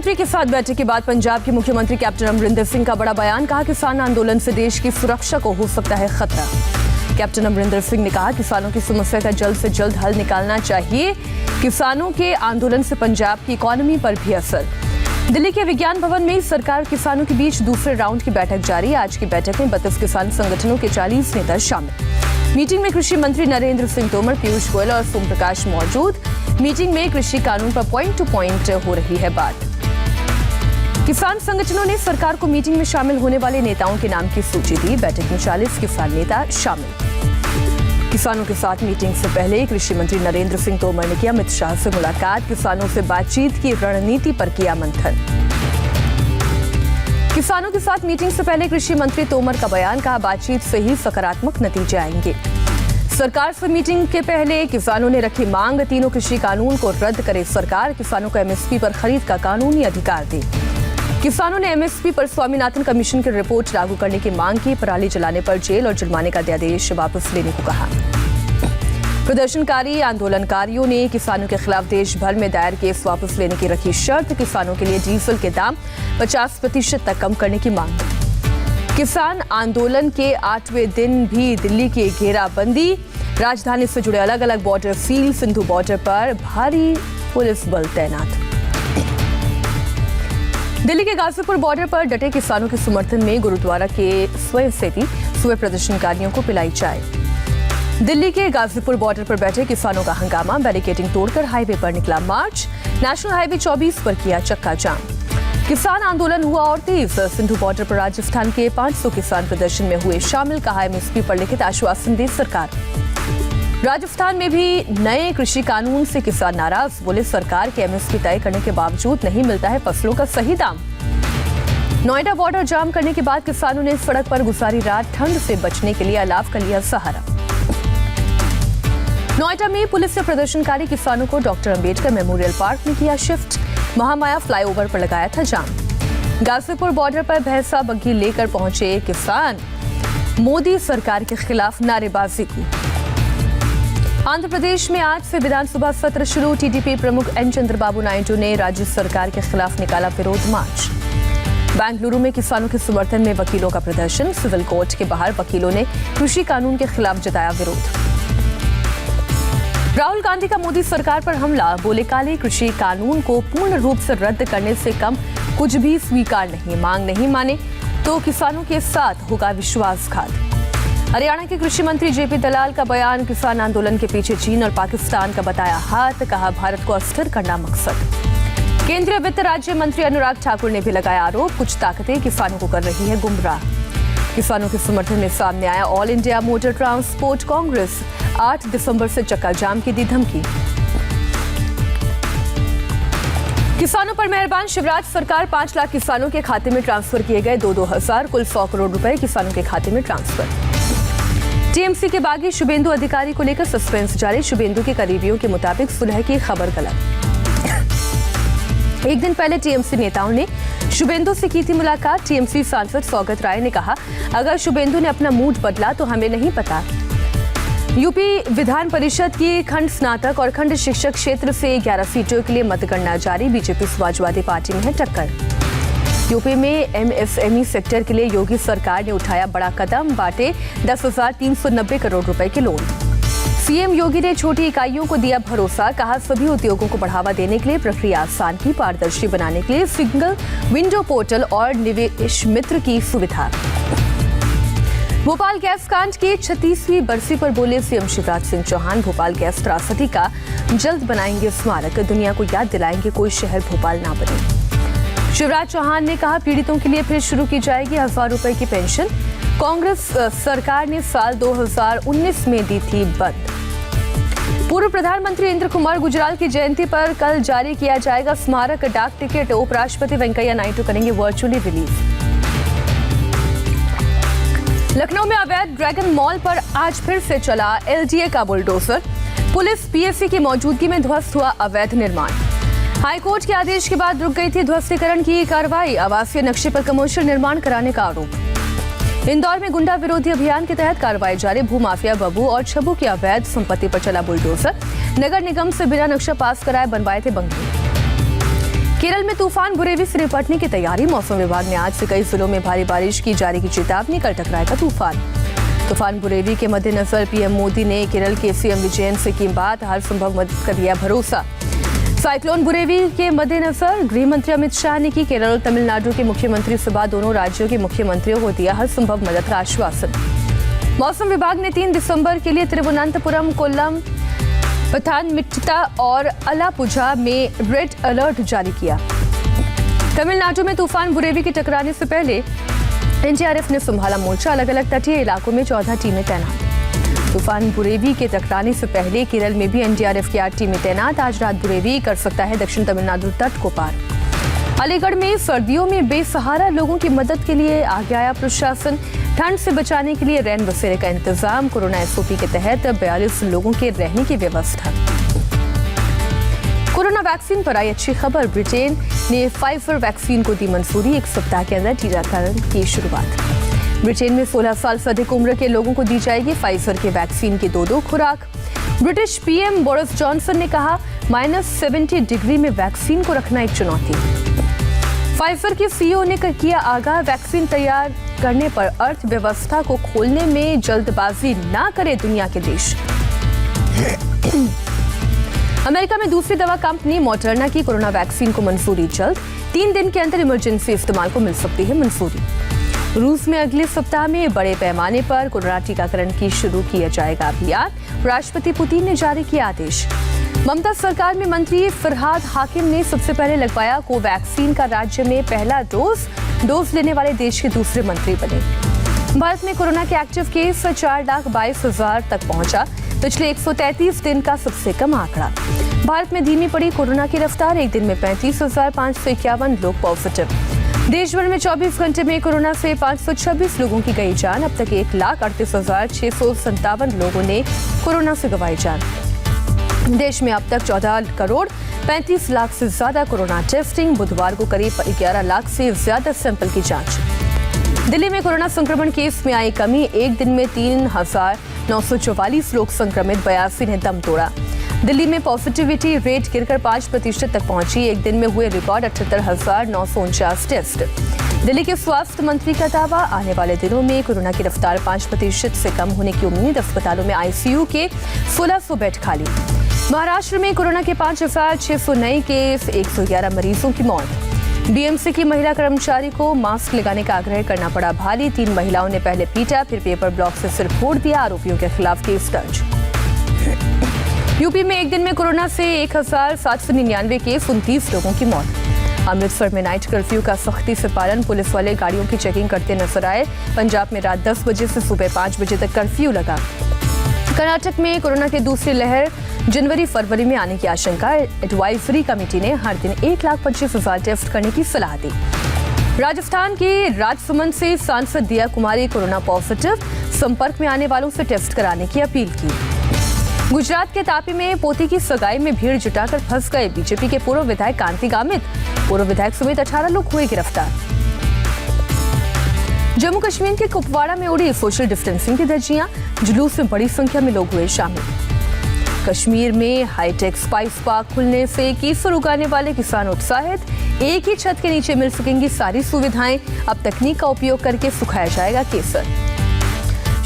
मंत्री के साथ बैठक के बाद पंजाब के मुख्यमंत्री कैप्टन अमरिंदर सिंह का बड़ा बयान। कहा, किसान आंदोलन से देश की सुरक्षा को हो सकता है खतरा। कैप्टन अमरिंदर सिंह ने कहा, किसानों की समस्या का जल्द से जल्द हल निकालना चाहिए। किसानों के आंदोलन से पंजाब की इकोनॉमी पर भी असर। दिल्ली के विज्ञान भवन में सरकार और किसानों के बीच दूसरे राउंड की बैठक जारी। आज की बैठक में 32 किसान संगठनों के 40 नेता शामिल। मीटिंग में कृषि मंत्री नरेंद्र सिंह तोमर, पीयूष गोयल और सोम प्रकाश मौजूद। मीटिंग में कृषि कानून पर पॉइंट टू पॉइंट हो रही है बात। किसान संगठनों ने सरकार को मीटिंग में शामिल होने वाले नेताओं के नाम की सूची दी। बैठक में 40 किसान नेता शामिल। किसानों के साथ मीटिंग से पहले कृषि मंत्री नरेंद्र सिंह तोमर ने किया अमित शाह से मुलाकात। किसानों से बातचीत की रणनीति पर किया मंथन। किसानों के साथ मीटिंग से पहले कृषि मंत्री तोमर का बयान। कहा, बातचीत से ही सकारात्मक नतीजे आएंगे। सरकार से मीटिंग के पहले किसानों ने रखी मांग, तीनों कृषि कानून को रद्द करे सरकार। किसानों को एमएसपी पर खरीद का कानूनी अधिकार दे। किसानों ने एमएसपी पर स्वामीनाथन कमीशन की रिपोर्ट लागू करने की मांग की। पराली जलाने पर जेल और जुर्माने का अध्यादेश वापस लेने को कहा। प्रदर्शनकारी आंदोलनकारियों ने किसानों के खिलाफ देश भर में दायर केस वापस लेने की रखी शर्त। किसानों के लिए डीजल के दाम 50% तक कम करने की मांग। किसान आंदोलन के 8वें दिन भी दिल्ली की घेराबंदी। राजधानी से जुड़े अलग अलग बॉर्डर सील। सिंधु बॉर्डर पर भारी पुलिस बल तैनात। दिल्ली के गाजीपुर बॉर्डर पर डटे किसानों के समर्थन में गुरुद्वारा के स्वयंसेवी सुबह प्रदर्शनकारियों को पिलाई चाय। दिल्ली के गाजीपुर बॉर्डर पर बैठे किसानों का हंगामा। बैरिकेडिंग तोड़कर हाईवे पर निकला मार्च। नेशनल हाईवे 24 पर किया चक्का जाम। किसान आंदोलन हुआ और तेज। सिंधु बॉर्डर पर राजस्थान के 500 किसान प्रदर्शन में हुए शामिल। कहा, एमएसपी पर लिखित आश्वासन दे सरकार। राजस्थान में भी नए कृषि कानून से किसान नाराज। बोले, सरकार के एमएसपी तय करने के बावजूद नहीं मिलता है फसलों का सही दाम। नोएडा बॉर्डर जाम करने के बाद किसानों ने सड़क पर गुजारी रात। ठंड से बचने के लिए अलाव का लिया सहारा। नोएडा में पुलिस ने प्रदर्शनकारी किसानों को डॉक्टर अंबेडकर मेमोरियल पार्क में किया शिफ्ट। महामाया फ्लाईओवर पर लगाया था जाम। गाजीपुर बॉर्डर पर भैंसा बग्घी लेकर पहुंचे किसान। मोदी सरकार के खिलाफ नारेबाजी की। आंध्र प्रदेश में आज से विधानसभा सत्र शुरू। टीडीपी प्रमुख एन चंद्रबाबू नायडू ने राज्य सरकार के खिलाफ निकाला विरोध मार्च। बेंगलुरु में किसानों के समर्थन में वकीलों का प्रदर्शन। सिविल कोर्ट के बाहर वकीलों ने कृषि कानून के खिलाफ जताया विरोध। राहुल गांधी का मोदी सरकार पर हमला। बोले, काले कृषि कानून को पूर्ण रूप से रद्द करने से कम कुछ भी स्वीकार नहीं। मांग नहीं माने तो किसानों के साथ होगा विश्वासघात। हरियाणा के कृषि मंत्री जेपी दलाल का बयान। किसान आंदोलन के पीछे चीन और पाकिस्तान का बताया हाथ। कहा, भारत को अस्थिर करना मकसद। केंद्रीय वित्त राज्य मंत्री अनुराग ठाकुर ने भी लगाया आरोप। कुछ ताकतें किसानों को कर रही है गुमराह। किसानों के समर्थन में सामने आया all India motor transport Congress. 8 दिसंबर से चक्का जाम की दी धमकी। किसानों पर मेहरबान शिवराज सरकार। 5 लाख किसानों के खाते में ट्रांसफर किए गए 2-2 हजार। कुल 100 करोड़ रुपए किसानों के खाते में ट्रांसफर। टीएमसी के बागी शुभेंदु अधिकारी को लेकर सस्पेंस जारी। शुभेंदु के करीबियों के मुताबिक सुलह की खबर गलत। एक दिन पहले टीएमसी नेताओं ने शुभेंदु से की थी मुलाकात। टीएमसी सांसद सौगत राय ने कहा, अगर शुभेंदु ने अपना मूड बदला तो हमें नहीं पता। यूपी विधान परिषद की खंड स्नातक और खंड शिक्षक क्षेत्र से 11 सीटों के लिए मतगणना जारी। बीजेपी समाजवादी पार्टी में है टक्कर। यूपी में एमएसएमई सेक्टर के लिए योगी सरकार ने उठाया बड़ा कदम। बांटे 10,390 करोड़ रुपए के लोन। सीएम योगी ने छोटी इकाइयों को दिया भरोसा। कहा, सभी उद्योगों को बढ़ावा देने के लिए प्रक्रिया आसान की। पारदर्शी बनाने के लिए सिंगल विंडो पोर्टल और निवेश मित्र की सुविधा। भोपाल गैस कांड की 36वीं बरसी पर बोले सीएम शिवराज सिंह चौहान। भोपाल गैस त्रासदी का जल्द बनाएंगे स्मारक। दुनिया को याद दिलाएंगे कोई शहर भोपाल ना बने। शिवराज चौहान ने कहा, पीड़ितों के लिए फिर शुरू की जाएगी 1000 रुपए की पेंशन। कांग्रेस सरकार ने साल 2019 में दी थी बंद। पूर्व प्रधानमंत्री इंद्र कुमार गुजराल की जयंती पर कल जारी किया जाएगा स्मारक डाक टिकट। उपराष्ट्रपति वेंकैया नायडू करेंगे वर्चुअली रिलीज। लखनऊ में अवैध ड्रैगन मॉल पर आज फिर से चला एलडीए का बुलडोजर। पुलिस पीएससी की मौजूदगी में ध्वस्त हुआ अवैध निर्माण। हाईकोर्ट के आदेश के बाद रुक गई थी ध्वस्तीकरण की कार्रवाई। आवासीय नक्शे पर कमर्शियल निर्माण कराने का आरोप। इंदौर में गुंडा विरोधी अभियान के तहत कार्रवाई जारी। भूमाफिया बबू और छबू की अवैध संपत्ति पर चला बुलडोजर। नगर निगम से बिना नक्शा पास कराए बनवाए थे बंगले। केरल में तूफान बुरेवी से निपटने की तैयारी। मौसम विभाग ने आज से कई जिलों में भारी बारिश की जारी की चेतावनी। कल टकराएगा तूफान बुरेवी के मद्देनजर पीएम मोदी ने केरल के सीएम विजयन से की बात, हर संभव मदद का दिया भरोसा। साइक्लोन बुरेवी के मद्देनजर गृह मंत्री अमित शाह ने की केरल तमिलनाडु के मुख्यमंत्री से बात, दोनों राज्यों के मुख्यमंत्रियों को दिया हर संभव मदद का आश्वासन। मौसम विभाग ने 3 दिसंबर के लिए तिरुवनंतपुरम, कोल्लम, पथानमथिट्टा और अलापुझा में रेड अलर्ट जारी किया। तमिलनाडु में तूफान बुरेवी के टकराने से पहले एनडीआरएफ ने संभाला मोर्चा, अलग अलग तटीय इलाकों में 14 टीमें तैनात। तूफान बुरेवी के टकराने से पहले केरल में भी एनडीआरएफ की 8 टीमें तैनात। आज रात बुरेवी कर सकता है दक्षिण तमिलनाडु तट को पार। अलीगढ़ में सर्दियों में बेसहारा लोगों की मदद के लिए आगे आया प्रशासन। ठंड से बचाने के लिए रैन बसेरे का इंतजाम। कोरोना एसओपी के तहत 42 लोगों के रहने की व्यवस्था। कोरोना वैक्सीन पर आई अच्छी खबर। ब्रिटेन ने फाइजर वैक्सीन को दी मंजूरी। 1 सप्ताह के अंदर टीकाकरण की शुरुआत। ब्रिटेन में 16 साल से अधिक उम्र के लोगों को दी जाएगी फाइजर के वैक्सीन की 2 खुराक। ब्रिटिश पीएम बोरिस जॉनसन ने कहा, -70 डिग्री में वैक्सीन को रखना एक चुनौती। फाइजर के सीईओ ने किया आगाह, वैक्सीन तैयार करने पर अर्थव्यवस्था को खोलने में जल्दबाजी ना करे दुनिया के देश। अमेरिका में दूसरी दवा कंपनी मॉडर्ना की कोरोना वैक्सीन को मंजूरी जल्द। 3 दिन के अंदर इमरजेंसी इस्तेमाल को मिल सकती है मंजूरी। रूस में अगले सप्ताह में बड़े पैमाने पर कोरोना टीकाकरण की शुरू किया जाएगा अभियान। राष्ट्रपति पुतिन ने जारी किया आदेश। ममता सरकार में मंत्री फरहाद हाकिम ने सबसे पहले लगवाया कोवैक्सीन का राज्य में पहला डोज लेने वाले देश के दूसरे मंत्री बने। भारत में कोरोना के एक्टिव केस 4,22,000 तक पहुंचा, पिछले 133 दिन का सबसे कम आंकड़ा। भारत में धीमी पड़ी कोरोना की रफ्तार, एक दिन में 35,551 लोग पॉजिटिव। देश भर में 24 घंटे में कोरोना से 526 लोगों की गई जान। अब तक 1,38,657 लोगों ने कोरोना से गंवाई जान। देश में अब तक 14 करोड़ 35 लाख से ज्यादा कोरोना टेस्टिंग। बुधवार को करीब 11 लाख से ज्यादा सैंपल की जांच। दिल्ली में कोरोना संक्रमण केस में आई कमी, एक दिन में 3,944 लोग संक्रमित, 82 ने दम तोड़ा। दिल्ली में पॉजिटिविटी रेट गिरकर 5% तक पहुंची, एक दिन में हुए रिकॉर्ड 78,949 टेस्ट। दिल्ली के स्वास्थ्य मंत्री का दावा, आने वाले दिनों में कोरोना की रफ्तार 5% से कम होने की उम्मीद। अस्पतालों में आईसीयू के 1600 बेड खाली। महाराष्ट्र में कोरोना के 5,600 नए केस, 111 मरीजों की मौत। बीएमसी की महिला कर्मचारी को मास्क लगाने का आग्रह करना पड़ा भारी। 3 महिलाओं ने पहले पीटा, फिर पेपर ब्लॉक से सिर फोड़ दिया। आरोपियों के खिलाफ केस दर्ज। यूपी में एक दिन में कोरोना से 1,799 केस, 29 लोगों की मौत। अमृतसर में नाइट कर्फ्यू का सख्ती से पालन, पुलिस वाले गाड़ियों की चेकिंग करते नजर आए। पंजाब में रात 10 बजे से सुबह 5 बजे तक कर्फ्यू लगा। कर्नाटक में कोरोना की दूसरी लहर जनवरी-फरवरी में आने की आशंका। एडवाइजरी कमेटी ने हर दिन 1,25,000 टेस्ट करने की सलाह दी। राजस्थान के राजसमंद से सांसद दिया कुमारी कोरोना पॉजिटिव, संपर्क में आने वालों से टेस्ट कराने की अपील की। गुजरात के तापी में पोती की सगाई में भीड़ जुटाकर फंस गए बीजेपी के पूर्व विधायक कांति गामित। पूर्व विधायक समेत 18 लोग हुए गिरफ्तार। जम्मू कश्मीर के कुपवाड़ा में उड़ी सोशल डिस्टेंसिंग की धज्जियां, जुलूस में बड़ी संख्या में लोग हुए शामिल। कश्मीर में हाईटेक स्पाइस पार्क खुलने से केसर उगाने वाले किसान उत्साहित। एक ही छत के नीचे मिल सकेंगी सारी सुविधाएं, अब तकनीक का उपयोग करके सुखाया जाएगा केसर।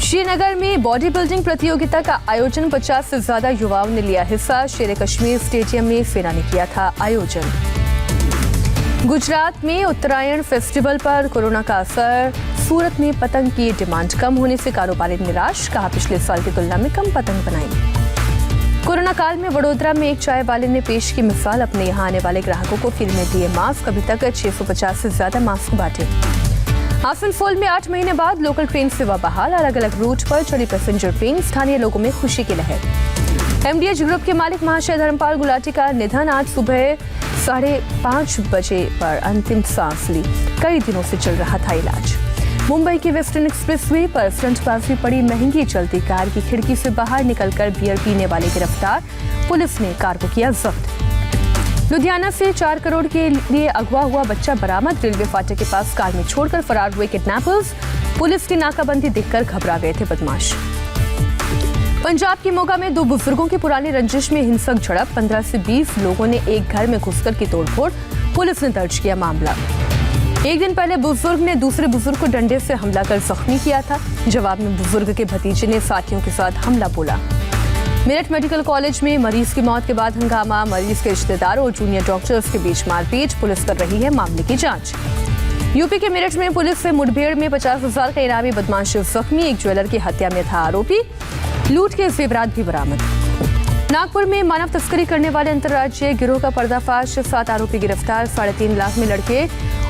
श्रीनगर में बॉडी बिल्डिंग प्रतियोगिता का आयोजन, 50 से ज्यादा युवाओं ने लिया हिस्सा। शेर कश्मीर स्टेडियम में सेना ने किया था आयोजन। गुजरात में उत्तरायण फेस्टिवल पर कोरोना का असर, सूरत में पतंग की डिमांड कम होने से कारोबारी निराश, कहा पिछले साल की तुलना में कम पतंग बनाई। कोरोना काल में वडोदरा में एक चाय वाले ने पेश की मिसाल, अपने यहां आने वाले ग्राहकों को फ्री में दिए मास्क। अभी तक 650 से ज्यादा मास्क बांटे। आसनसोल में 8 महीने बाद लोकल ट्रेन सेवा बहाल, अलग अलग रूट पर चली पैसेंजर ट्रेन, स्थानीय लोगों में खुशी की लहर। एमडीएच ग्रुप के मालिक महाशय धर्मपाल गुलाटी का निधन, आज सुबह 5:30 बजे पर अंतिम सांस ली, कई दिनों से चल रहा था इलाज। मुंबई की वेस्टर्न एक्सप्रेसवे पर फ्रंटबाजी पड़ी महंगी, चलती कार की खिड़की से बाहर निकलकर बियर पीने वाले गिरफ्तार, पुलिस ने कार को किया जब्त। लुधियाना से 4 करोड़ के लिए अगवा हुआ बच्चा बरामद, रेलवे फाटक के पास कार में छोड़कर फरार हुए किडनैपर्स, पुलिस की नाकाबंदी देखकर घबरा गए थे बदमाश। पंजाब की मोगा में 2 बुजुर्गों की पुरानी रंजिश में हिंसक झड़प, 15 से 20 लोगों ने एक घर में घुसकर की तोड़फोड़, पुलिस ने दर्ज किया मामला। एक दिन पहले बुजुर्ग ने दूसरे बुजुर्ग को डंडे से हमला कर जख्मी किया था। जवाब में बुजुर्ग के भतीजे ने साथियों के साथ हमला बोला। मेरठ मेडिकल कॉलेज में मरीज की मौत के बाद हंगामा, मरीज के रिश्तेदारों और जूनियर डॉक्टर्स के बीच मारपीट, पुलिस कर रही है मामले की जांच। यूपी के मेरठ में पुलिस से मुठभेड़ में 50,000 का इनामी बदमाश जख्मी, एक ज्वेलर की हत्या में था आरोपी, लूट के जेवरात भी बरामद। नागपुर में मानव तस्करी करने वाले अंतर्राज्यीय गिरोह का पर्दाफाश, 7 आरोपी गिरफ्तार, 3.5 लाख में लड़के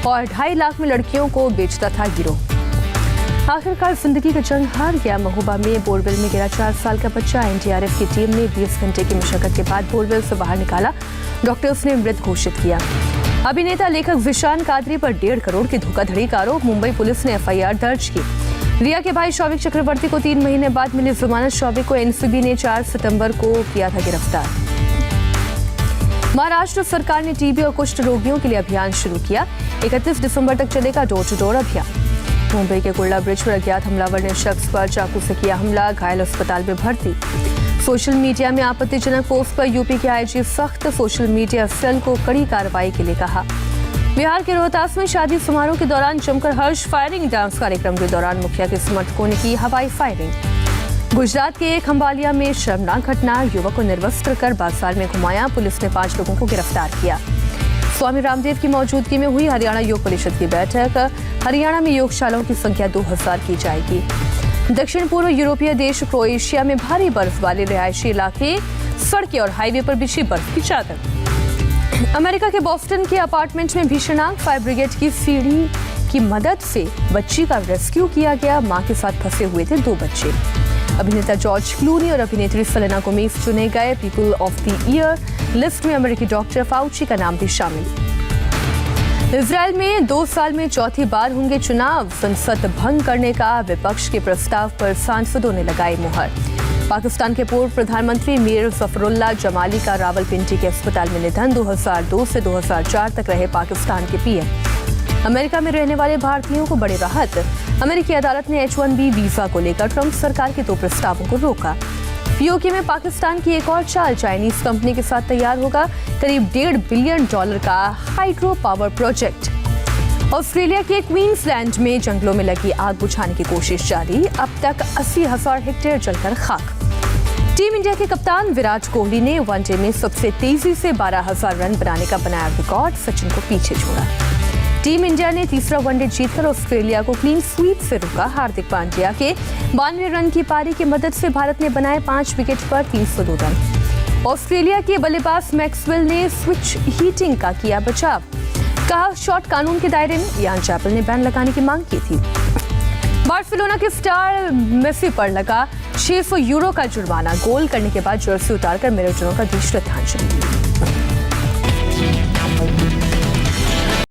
और 2.5 लाख में लड़कियों को बेचता था गिरोह। आखिरकार जिंदगी का जंग हार गया। महोबा में बोरवेल में गिरा 4 साल का बच्चा। एनडीआरएफ की टीम ने 20 घंटे की मशक्कत के बाद बोरवेल से बाहर निकाला। डॉक्टर्स ने मृत घोषित किया। अभिनेता लेखक जिशान कादरी पर 1.5 करोड़ की धोखाधड़ी का आरोप, मुंबई पुलिस ने एफआईआर दर्ज की। रिया के भाई शौविक चक्रवर्ती को 3 महीने बाद मिली जमानत। शौविक को एनसीबी ने 4 सितंबर को किया था गिरफ्तार। महाराष्ट्र सरकार ने टीबी और कुष्ठ रोगियों के लिए अभियान शुरू किया। 31 दिसंबर तक चलेगा डोर टू डोर अभियान। मुंबई के कुर्ला ब्रिज पर अज्ञात हमलावर ने शख्स पर चाकू से किया हमला, घायल अस्पताल में भर्ती। सोशल मीडिया में आपत्तिजनक पोस्ट पर यूपी के आईजी सख्त, सोशल मीडिया सेल को कड़ी कार्रवाई के लिए कहा। बिहार के रोहतास में शादी समारोह के दौरान जमकर हर्ष फायरिंग, डांस कार्यक्रम के दौरान मुखिया के समर्थकों ने की हवाई फायरिंग। गुजरात के खंबालिया में शर्मनाक घटना, युवक को निर्वस्त्र कर बाजार में घुमाया, पुलिस ने 5 लोगों को गिरफ्तार किया। स्वामी रामदेव की मौजूदगी में हुई हरियाणा योग परिषद की बैठक। हरियाणा में योगशालाओं की संख्या 2000 की जाएगी। दक्षिण पूर्व यूरोपीय देश क्रोएशिया में भारी बर्फ वाले रिहायशी इलाके, सड़कें और हाईवे पर बिछी बर्फ की चादर। अमेरिका के बोस्टन के अपार्टमेंट में भीषण आग, फायर ब्रिगेड की सीढ़ी की मदद से बच्ची का रेस्क्यू किया गया। मां के साथ फंसे हुए थे 2 बच्चे। अभिनेता जॉर्ज क्लूनी और अभिनेत्री सेलेना गोमेज चुने गए। People of the year list में अमेरिकी डॉक्टर फाउची का नाम भी शामिल। इजराइल में 2 साल में चौथी बार होंगे चुनाव, संसद भंग करने का विपक्ष के प्रस्ताव पर सांसदों ने लगाई मुहर। पाकिस्तान के पूर्व प्रधानमंत्री मीर जफरुल्लाह जमाली का रावलपिंडी के अस्पताल में निधन। 2002 से 2004 तक रहे पाकिस्तान के पीएम। अमेरिका में रहने वाले भारतीयों को बड़ी राहत, अमेरिकी अदालत ने H-1B वीजा को लेकर ट्रंप सरकार के 2 प्रस्तावों को रोका। पीओके में पाकिस्तान की एक और चाल, चाइनीज कंपनी के साथ तैयार होगा करीब $1.5 बिलियन का हाइड्रो पावर प्रोजेक्ट। ऑस्ट्रेलिया के क्वींसलैंड में जंगलों में लगी आग बुझाने की कोशिश जारी, अब तक 80,000 हेक्टेयर जलकर खाक। टीम इंडिया के कप्तान विराट कोहली ने वनडे में सबसे तेजी से 12,000 रन बनाने का बनाया रिकॉर्ड, सचिन को पीछे छोड़ा। टीम इंडिया ने तीसरा वनडे जीतकर ऑस्ट्रेलिया को क्लीन स्वीप से रोका। हार्दिक पांड्या के 92 रन की पारी की मदद से भारत ने बनाए 5 विकेट पर 302 रन। ऑस्ट्रेलिया के बल्लेबाज मैक्सवेल ने स्विच हीटिंग का किया बचाव, कहा शॉट कानून के दायरे में। यान चैपल ने बैन लगाने की मांग की थी। बार्सिलोना के स्टार मेसी पर लगा 600 यूरो का जुर्माना, गोल करने के बाद जर्सी उतारकर मैराडोना का दी श्रद्धांजलि।